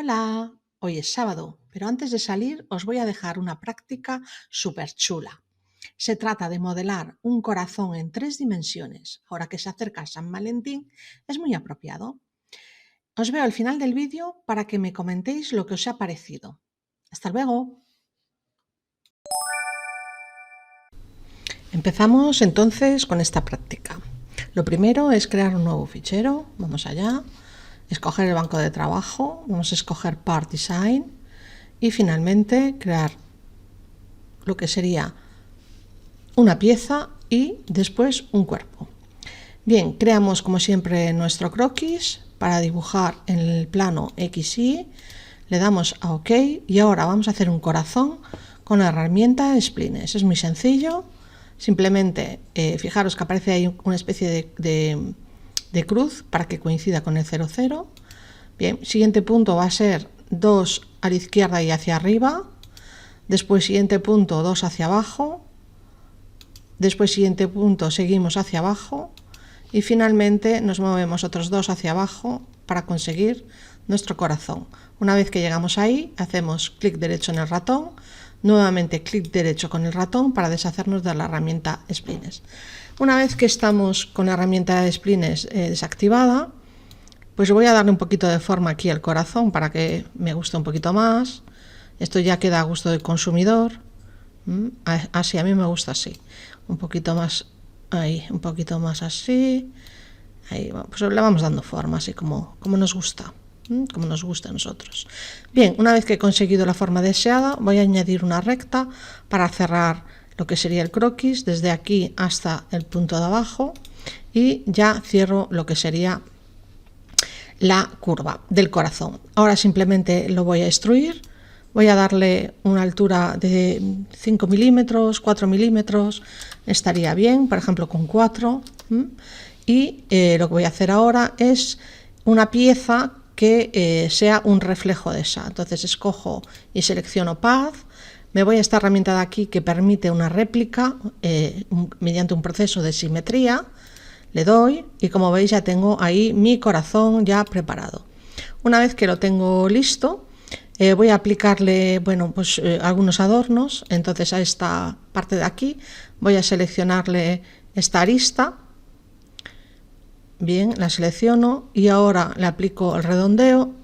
Hola, hoy es sábado, pero antes de salir os voy a dejar una práctica súper chula. Se trata de modelar un corazón en 3 dimensiones. Ahora que se acerca San Valentín, es muy apropiado. Os veo al final del vídeo para que me comentéis lo que os ha parecido. Hasta luego. Empezamos entonces con esta práctica. Lo primero es crear un nuevo fichero. Vamos allá. Escoger el banco de trabajo. Vamos a escoger Part Design. Y finalmente crear lo que sería una pieza y después un cuerpo. Bien, creamos como siempre nuestro croquis para dibujar en el plano XY. Le damos a OK y ahora vamos a hacer un corazón con la herramienta Splines. Es muy sencillo. Simplemente fijaros que aparece ahí una especie de cruz para que coincida con el 00. Bien, siguiente punto va a ser 2 a la izquierda y hacia arriba. Después siguiente punto 2 hacia abajo. Después siguiente punto seguimos hacia abajo. Y finalmente nos movemos otros 2 hacia abajo para conseguir nuestro corazón. Una vez que llegamos ahí, hacemos clic derecho en el ratón. Nuevamente clic derecho con el ratón para deshacernos de la herramienta Splines. Una vez que estamos con la herramienta Splines desactivada, pues voy a darle un poquito de forma aquí al corazón para que me guste un poquito más. Esto ya queda a gusto del consumidor. Así, a mí me gusta así. Un poquito más ahí, un poquito más así. Ahí, pues le vamos dando forma, así como nos gusta. Como nos gusta a nosotros. Bien, una vez que he conseguido la forma deseada, voy a añadir una recta para cerrar lo que sería el croquis desde aquí hasta el punto de abajo y ya cierro lo que sería la curva del corazón. Ahora simplemente lo voy a extruir, voy a darle una altura de 5 milímetros, 4 milímetros, estaría bien, por ejemplo con 4. Y lo que voy a hacer ahora es una pieza que sea un reflejo de esa. Entonces escojo y selecciono Path, me voy a esta herramienta de aquí que permite una réplica mediante un proceso de simetría, le doy y como veis ya tengo ahí mi corazón ya preparado. Una vez que lo tengo listo, voy a aplicarle algunos adornos. Entonces a esta parte de aquí voy a seleccionarle esta arista. Bien, la selecciono y ahora le aplico el redondeo.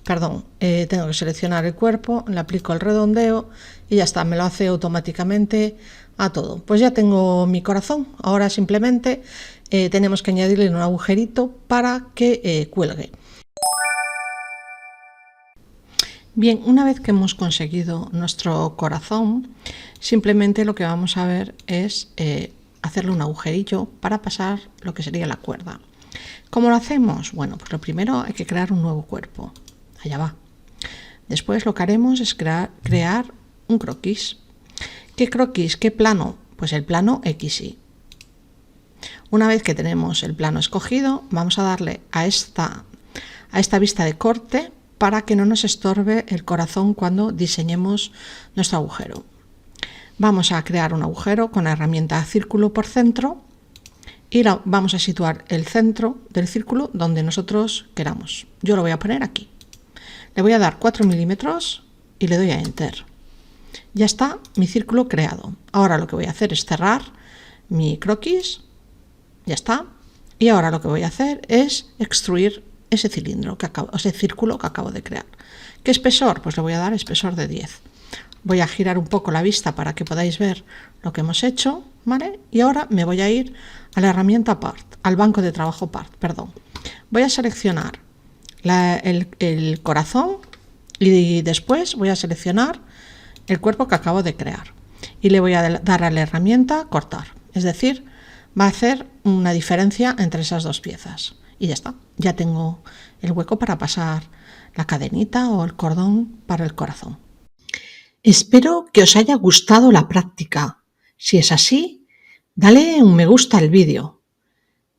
Tengo que seleccionar el cuerpo, le aplico el redondeo y ya está, me lo hace automáticamente a todo. Pues ya tengo mi corazón. Ahora simplemente tenemos que añadirle un agujerito para que cuelgue. Bien, una vez que hemos conseguido nuestro corazón, simplemente lo que vamos a ver es hacerle un agujerillo para pasar lo que sería la cuerda. ¿Cómo lo hacemos? Bueno, pues lo primero hay que crear un nuevo cuerpo. Allá va. Después lo que haremos es crear un croquis. ¿Qué croquis? ¿Qué plano? Pues el plano XY. Una vez que tenemos el plano escogido, vamos a darle a esta vista de corte para que no nos estorbe el corazón cuando diseñemos nuestro agujero. Vamos a crear un agujero con la herramienta círculo por centro y vamos a situar el centro del círculo donde nosotros queramos. Yo lo voy a poner aquí. Le voy a dar 4 milímetros y le doy a Enter. Ya está mi círculo creado. Ahora lo que voy a hacer es cerrar mi croquis. Ya está. Y ahora lo que voy a hacer es extruir ese círculo que acabo de crear. ¿Qué espesor? Pues le voy a dar espesor de 10. Voy a girar un poco la vista para que podáis ver lo que hemos hecho, ¿vale? Y ahora me voy a ir a la herramienta Part, al banco de trabajo Part, perdón. Voy a seleccionar el corazón y después voy a seleccionar el cuerpo que acabo de crear. Y le voy a dar a la herramienta Cortar. Es decir, va a hacer una diferencia entre esas dos piezas. Y ya está, ya tengo el hueco para pasar la cadenita o el cordón para el corazón. Espero que os haya gustado la práctica. Si es así, dale un me gusta al vídeo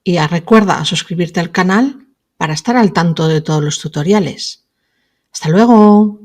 y recuerda suscribirte al canal para estar al tanto de todos los tutoriales. ¡Hasta luego!